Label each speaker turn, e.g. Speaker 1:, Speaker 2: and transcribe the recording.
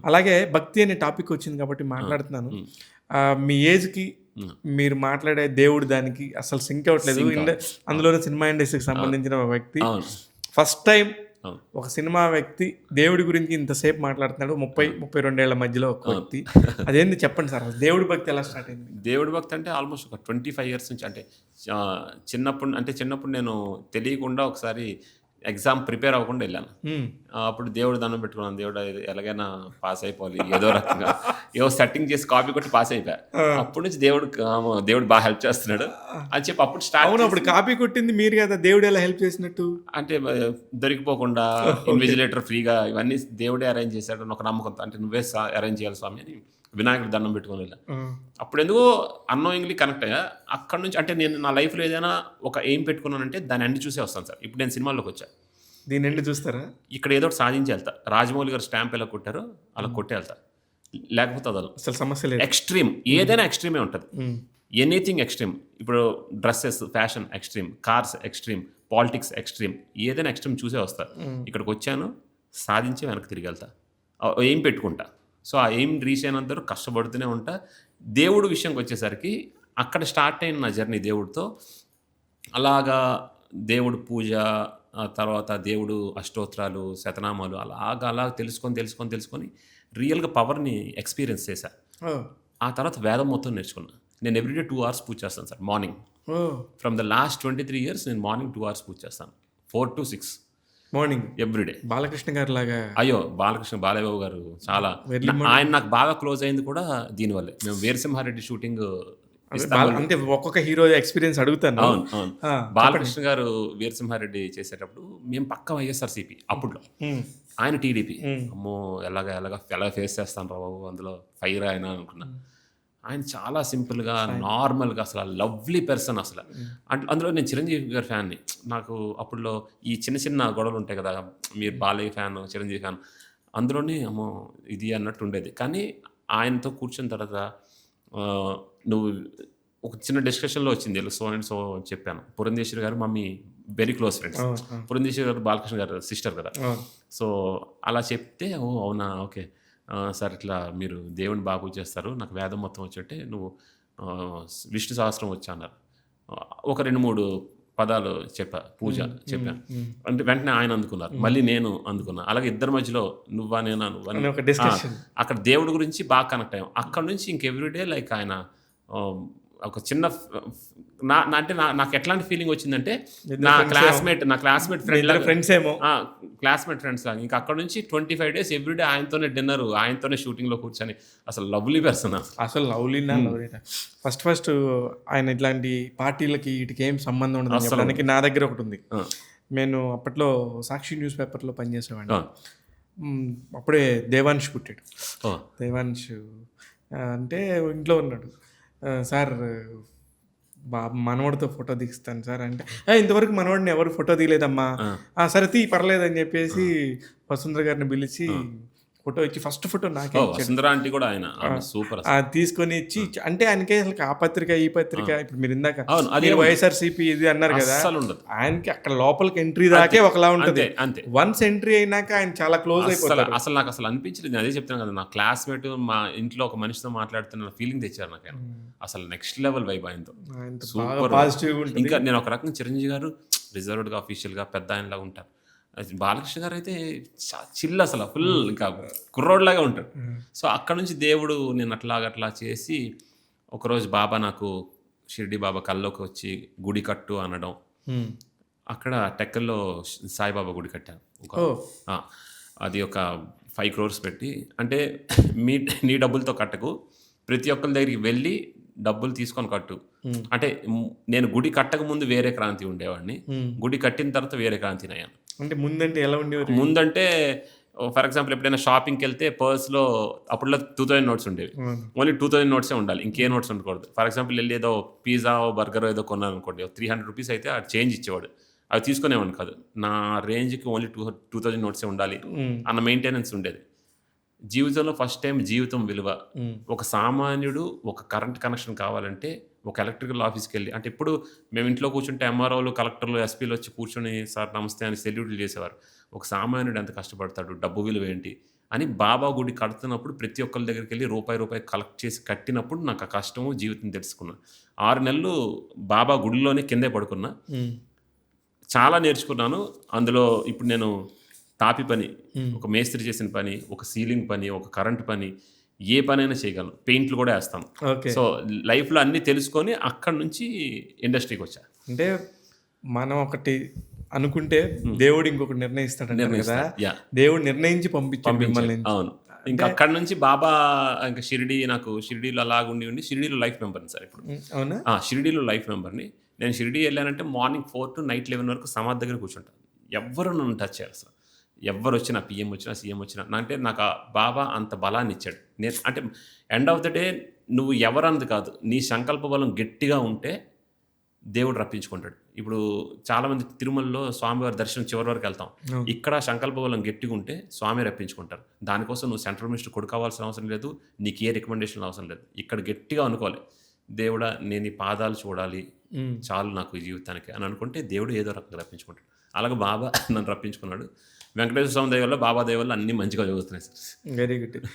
Speaker 1: అలాగే భక్తి అనే టాపిక్ వచ్చింది కాబట్టి మాట్లాడుతున్నాను.
Speaker 2: హ్మ్.
Speaker 1: మీ ఏజ్‌కి
Speaker 2: హ్మ్.
Speaker 1: మీరు మాట్లాడే దేవుడు దానికి అసలు సింక్ అవ్వట్లేదు.
Speaker 2: సింక్ అవ్వదు.
Speaker 1: అందులోనే సినిమా ఇండస్ట్రీకి
Speaker 2: అవును.
Speaker 1: సంబంధించిన ఒక వ్యక్తి
Speaker 2: అవును.
Speaker 1: ఫస్ట్ టైమ్
Speaker 2: అవును.
Speaker 1: ఒక సినిమా వ్యక్తి దేవుడి గురించి ఇంతసేపు మాట్లాడుతున్నాడు. 32 ఏళ్ల మధ్యలో ఒక
Speaker 2: అవును.
Speaker 1: వ్యక్తి. అదేంది చెప్పండి సార్? అసలు దేవుడి భక్తి ఎలా స్టార్ట్ అయింది?
Speaker 2: దేవుడి భక్తి అంటే ఆల్మోస్ట్ ఒక 25 ఇయర్స్ నుంచి అంటే చిన్నప్పుడు నేను తెలియకుండా ఒకసారి ఎగ్జామ్ ప్రిపేర్ అవ్వకుండా వెళ్ళాను.
Speaker 1: హ్మ్.
Speaker 2: అప్పుడు దేవుడు దండం పెట్టుకున్నాను. దేవుడా ఇది ఎలాగైనా పాస్ అయిపోవాలి ఏదో రకంగా. ఏదో సెట్టింగ్ చేసి కాపీ కొట్టి పాస్ అయిపోయా.
Speaker 1: ఆ!
Speaker 2: అప్పటి నుంచి దేవుడు బాగా హెల్ప్ చేస్తున్నాడు అని చెప్పి అప్పుడు స్టార్ట్
Speaker 1: అవును. అప్పుడు కాపీ కొట్టింది మీరు కదా! దేవుడు ఎలా హెల్ప్ చేసినట్టు?
Speaker 2: అంటే దొరికిపోకుండా
Speaker 1: ఓకే.
Speaker 2: ఇన్విజిలేటర్ ఫ్రీగా ఇవన్నీ దేవుడే అరేంజ్ చేశాడు అని ఒక నమ్మకంతో అంటే నువ్వే అరేంజ్ చేయాలి స్వామి అని వినాయకుడు దండం పెట్టుకొని వెళ్ళా.
Speaker 1: ఆ!
Speaker 2: అప్పుడు ఎందుకో అన్నోయింగ్లీ కనెక్ట్ అయ్యా. అక్కడి నుంచి అంటే నేను నా లైఫ్‌లో ఏదైనా ఒక ఎయిమ్ పెట్టుకున్నానంటే దాని ఎండ్ చూసే వస్తాను సార్. ఇప్పుడు నేను సినిమాల్లోకి వచ్చా.
Speaker 1: దీని ఎండ్ చూస్తారా?
Speaker 2: ఇక్కడ ఏదో ఒకటి సాధించి వెళ్తా. రాజమౌళి గారు స్టాంప్ ఎలా కొట్టారో అలా కొట్టే వెళ్తా. లేకపోతే వదలను.
Speaker 1: అసలు సమస్య లేదు.
Speaker 2: ఎక్స్‌ట్రీమ్ ఏదైనా ఎక్స్‌ట్రీమే ఉంటది.
Speaker 1: హ్మ్.
Speaker 2: Anything extreme. ఇప్పుడు dresses, fashion extreme, cars extreme, politics extreme ఏదైనా ఎక్స్‌ట్రీమ్ చూసే వస్తా. ఇక్కడికొచ్చాను సాధించి వెనక్కి తిరిగి వెళ్తా. ఎయిమ్ పెట్టుకుంటా. సో, ఆ ఎయిమ్ రీచ్ అయినంత వరకు కష్టపడుతూనే ఉంటా. దేవుడు విషయంకి వచ్చేసరికి అక్కడ స్టార్ట్ అయిన నా జర్నీ దేవుడితో. అలాగా దేవుడు పూజ, తర్వాత దేవుడు అష్టోత్తరాలు, శతనామాలు అలా తెలుసుకొని రియల్‌గా పవర్‌ని ఎక్స్‌పీరియన్స్ చేశా.
Speaker 1: ఓహ్!
Speaker 2: ఆ తర్వాత వేదం మొత్తం నేర్చుకున్నా. నేను ఎవ్రీడే 2 అవర్స్ పూజ చేస్తాను sir morning.
Speaker 1: Oh!
Speaker 2: From the last 23 years నేను మార్నింగ్ 2 అవర్స్ పూజ చేస్తాను. 4-6
Speaker 1: మార్నింగ్
Speaker 2: ఎవ్రీడే.
Speaker 1: బాలకృష్ణ గారిలాగా
Speaker 2: అయ్యో! బాలయ్య బాబు గారు చాలా
Speaker 1: ఎర్లీ మార్నింగ్
Speaker 2: ఆయన నాకు బాగా క్లోజ్ అయింది కూడా దీనివల్లే. మేము వీరసింహారెడ్డి షూటింగ్
Speaker 1: అంటే ఒక్కొక్క హీరో ఎక్స్‌పీరియన్స్ అడుగుతాను.
Speaker 2: అవును. అవును.
Speaker 1: ఆ!
Speaker 2: బాలకృష్ణ గారు వీరసింహారెడ్డి చేసేటప్పుడు మేము పక్కా వైఎస్ఆర్‌సీపీ అప్పట్లో.
Speaker 1: హ్మ్.
Speaker 2: ఆయన టీడీపీ.
Speaker 1: హ్మ్.
Speaker 2: అమ్మో! ఎలా ఫేస్ చేస్తాను రా బాబు అందులో ఫైర్ ఆయన అనుకున్నా. ఆయన చాలా సింపుల్‌గా, నార్మల్‌గా అసల లవ్లీ పర్సన్ అసల. అందులో నేను చిరంజీవి గారి ఫ్యాన్‌ని. నాకు అప్పట్లో ఈ చిన్న గొడవలు ఉంటాయి కదా! మీరు బాలయ్య ఫ్యాను, చిరంజీవి ఫ్యాన్. అందులోనే అమ్మో! ఇది అన్నట్టు ఉండేది. కానీ ఆయనతో కూర్చున్న తర్వాత నువ్వు ఒక చిన్న డిస్కషన్‌లో వచ్చింది. ఇలా సో అండ్ సో చెప్పాను. పురంధేశ్వరి గారు మమ్మీ వెరీ క్లోజ్ ఫ్రెండ్స్.
Speaker 1: అవును. అవును.
Speaker 2: పురంధేశ్వరి గారు బాలకృష్ణ గారు సిస్టర్ కదా!
Speaker 1: అవును.
Speaker 2: సో, అలా చెప్తే ఓహ్! అవునా! ఓకే. సార్ ఇట్లా మీరు దేవుడిని బాగా పూజ చేస్తారు. నాకు వేదం మొత్తం వచ్చంటే నువ్వు విష్ణు సహస్రం వచ్చా అన్నారు. ఒక 2, 3 పదాలు పూజ చెప్పాను. అంటే వెంటనే ఆయన అందుకున్నారు. మళ్ళీ నేను అందుకున్నా. అలాగే ఇద్దరి మధ్యలో నువ్వా నేనా నువ్వా
Speaker 1: అని ఒక డిస్కషన్.
Speaker 2: అక్కడ దేవుడి గురించి బాగా కనెక్ట్ అయ్యాం. అక్కడి నుంచి ఇంక ఎవ్రీడే లైక్ ఆయన ఆహ్, ఒక చిన్న అంటే నాకు ఎట్లాంటి ఫీలింగ్ వచ్చిందంటే నా క్లాస్‌మేట్ ఫ్రెండ్ లాగా
Speaker 1: ఫ్రెండ్స్ ఏమో.
Speaker 2: క్లాస్‌మేట్ ఫ్రెండ్స్ లాగా. ఇంక అక్కడి నుంచి 25 డేస్ ఎవ్రీడే ఆయనతోనే డిన్నరు, ఆయనతోనే షూటింగ్‌లో కూర్చొని అసలు లవ్లీ పర్సన్ అసలు.
Speaker 1: అసలు లవ్లీనా లవ్లీనా. ఫస్ట్ ఆయన ఇట్లాంటి పార్టీలకి వీటికి ఏం సంబంధం ఉండదని
Speaker 2: అస్సలు
Speaker 1: చెప్పడానికి నా దగ్గర ఒకటుంది.
Speaker 2: ఆ!
Speaker 1: నేను అప్పట్లో సాక్షి న్యూస్ పేపర్‌లో పనిచేసేవాడిని.
Speaker 2: ఆ!
Speaker 1: హ్మ్. అప్పుడే దేవాన్ష్ పుట్టాడు.
Speaker 2: ఓహ్!
Speaker 1: దేవాన్ష్ అంటే ఇంట్లో ఉన్నాడు. సార్ మనవడితో ఫోటో తీస్తాను సార్ అంటే, ఇంతవరకు మనవడిని ఎవరు ఫోటో తీయలేదమ్మా. సరే పర్లేదని చెప్పేసి వసుంధర గారిని పిలిచి ఫోటో ఇచ్చి ఫస్ట్ ఫోటో నాకే ఇచ్చాడు.
Speaker 2: వసుంధర ఆంటీ కూడా ఆయన సూపర్ అసలు.
Speaker 1: తీసుకొని ఇచ్చి అంటే ఆయనకే అసలు ఆ పత్రిక ఈ పత్రిక ఇప్పుడు మీరు ఇందాక
Speaker 2: అవును. అది
Speaker 1: వైఎస్ఆర్‌సీపీ ఇది అన్నారు కదా!
Speaker 2: అస్సలు ఉండదు.
Speaker 1: ఆయనకి అక్కడ లోపలికి ఎంట్రీ దాకే ఒకలా ఉంటది.
Speaker 2: అంతే.
Speaker 1: వన్స్ ఎంట్రీ అయినాక ఆయన చాలా క్లోజ్ అయిపోతారు.
Speaker 2: అసలు నాకు అనిపించలేదు. నేను అదే చెప్తున్నాను కదా! నా క్లాస్‌మేట్ మా ఇంట్లో ఒక మనిషితో మాట్లాడుతున్న ఫీలింగ్ తెచ్చారు నాకు ఆయన. అసలు నెక్స్ట్ లెవెల్ వైబ్ ఆయనతో. సూపర్
Speaker 1: పాజిటివ్‌గా ఉంటుంది.
Speaker 2: ఇంకా నేను ఒక రకంగా చిరంజీవి గారు రిజర్వ్డ్‌గా అఫీషియల్‌గా పెద్ద ఆయనలాగా ఉంటారు. బాలకృష్ణ గారు అయితే చిల్ అసలు ఫుల్ ఇంకా కుర్రోడ్లాగా ఉంటాడు. సో అక్కడ నుంచి దేవుడు నేను అట్లా చేసి ఒకరోజు బాబా నాకు షిరిడి బాబా కల్లోకి వచ్చి గుడి కట్టు అనడం. అక్కడ టెక్కల్లో సాయిబాబా గుడి కట్టాను. అది ఒక 5 crores పెట్టి అంటే నీ డబ్బులతో కట్టకు, ప్రతి ఒక్కరి దగ్గరికి వెళ్ళి డబ్బులు తీసుకొని కట్టు. అంటే నేను గుడి కట్టక ముందు వేరే క్రాంతి ఉండేవాడిని, గుడి కట్టిన తర్వాత వేరే క్రాంతిని అయ్యాను.
Speaker 1: అంటే ముందంటే ఎలా ఉండేవారు?
Speaker 2: ముందంటే ఫర్ ఎగ్జాంపుల్ ఎప్పుడైనా షాపింగ్కి వెళ్తే పర్స్లో అప్పుడులో 2000 నోట్స్ ఉండేవి. ఓన్లీ 2000 నోట్సే ఉండాలి, ఇంకే నోట్స్ ఉండకూడదు. ఫర్ ఎగ్జాంపుల్ వెళ్ళి ఏదో పిజ్జా బర్గర్ ఏదో కొన్నాను అనుకోండి, 300 రూపీస్ అయితే ఆ చేంజ్ ఇచ్చేవాడు. అవి తీసుకునేవాడిని కాదు. నా రేంజ్కి ఓన్లీ 2000 నోట్సే ఉండాలి అన్న మెయింటెనెన్స్ ఉండేది. జీవితంలో ఫస్ట్ టైం జీవితం విలువ, ఒక సామాన్యుడు ఒక కరెంట్ కనెక్షన్ కావాలంటే ఒక ఎలక్ట్రికల్ ఆఫీస్కి వెళ్ళి, అంటే ఇప్పుడు మేము ఇంట్లో కూర్చుంటే ఎంఆర్ఓలు, కలెక్టర్లు, ఎస్పీలు వచ్చి కూర్చొని సార్ నమస్తే అని సెల్యూట్లు చేసేవారు. ఒక సామాన్యుడు ఎంత కష్టపడతాడు, డబ్బు విలువ ఏంటి అని బాబా గుడి కడుతున్నప్పుడు ప్రతి ఒక్కరి దగ్గరికి వెళ్ళి రూపాయి కలెక్ట్ చేసి కట్టినప్పుడు నాకు ఆ కష్టము జీవితం తెలుసుకున్నా. 6 నెలలు బాబా గుడిలోనే కిందే పడుకున్నా. చాలా నేర్చుకున్నాను. అందులో ఇప్పుడు నేను తాపి పని, ఒక మేస్త్రి చేసిన పని, ఒక సీలింగ్ పని, ఒక కరెంట్ పని, ఏ పనైనా చేయగలను. పెయింట్లు కూడా వేస్తాను.
Speaker 1: ఓకే.
Speaker 2: సో లైఫ్లో అన్నీ తెలుసుకొని అక్కడి నుంచి ఇండస్ట్రీకి వచ్చా.
Speaker 1: అంటే మనం ఒకటి అనుకుంటే దేవుడు ఇంకొకటి నిర్ణయిస్తాడు కదా. దేవుడు నిర్ణయించి పంపించాడు మిమ్మల్ని.
Speaker 2: అవును. ఇంకా అక్కడ నుంచి బాబా ఇంకా నాకు షిరిడీలో అలాగ ఉండి షిరిడీలో లైఫ్ మెంబర్ని సార్ ఇప్పుడు.
Speaker 1: అవునా?
Speaker 2: షిరిడీలో లైఫ్ మెంబర్ని. నేను షిరిడీ వెళ్ళానంటే మార్నింగ్ 4 to నైట్ 11 వరకు సమాధి దగ్గర కూర్చుంటాను. ఎవ్వరు నన్ను టచ్ చేయరు సార్. ఎవ్వరు వచ్చినా, పిఎం వచ్చినా, సీఎం వచ్చినా, అంటే నాకు ఆ బాబా అంత బలాన్ని ఇచ్చాడు. అంటే ఎండ్ ఆఫ్ ద డే నువ్వు ఎవరన్నది కాదు, నీ సంకల్ప బలం గట్టిగా ఉంటే దేవుడు రప్పించుకుంటాడు. ఇప్పుడు చాలామంది తిరుమలలో స్వామివారి దర్శనం చివరి వరకు వెళ్తాం. ఇక్కడ సంకల్ప బలం గట్టిగా ఉంటే స్వామి రప్పించుకుంటారు. దానికోసం నువ్వు సెంట్రల్ మినిస్టర్ కొడుకోవాల్సిన అవసరం లేదు, నీకు ఏ రికమెండేషన్ అవసరం లేదు. ఇక్కడ గట్టిగా అనుకోవాలి, దేవుడా నేను ఈ పాదాలు చూడాలి, చాలు నాకు ఈ జీవితానికి అని అనుకుంటే దేవుడు ఏదో రకంగా రప్పించుకుంటాడు. అలాగే బాబా నన్ను రప్పించుకున్నాడు. వెంకటేశ్వర స్వామి దయ వల్ల, బాబా దయ వల్ల అన్నీ మంచిగా జరుగుతున్నాయి సార్.
Speaker 1: Very good.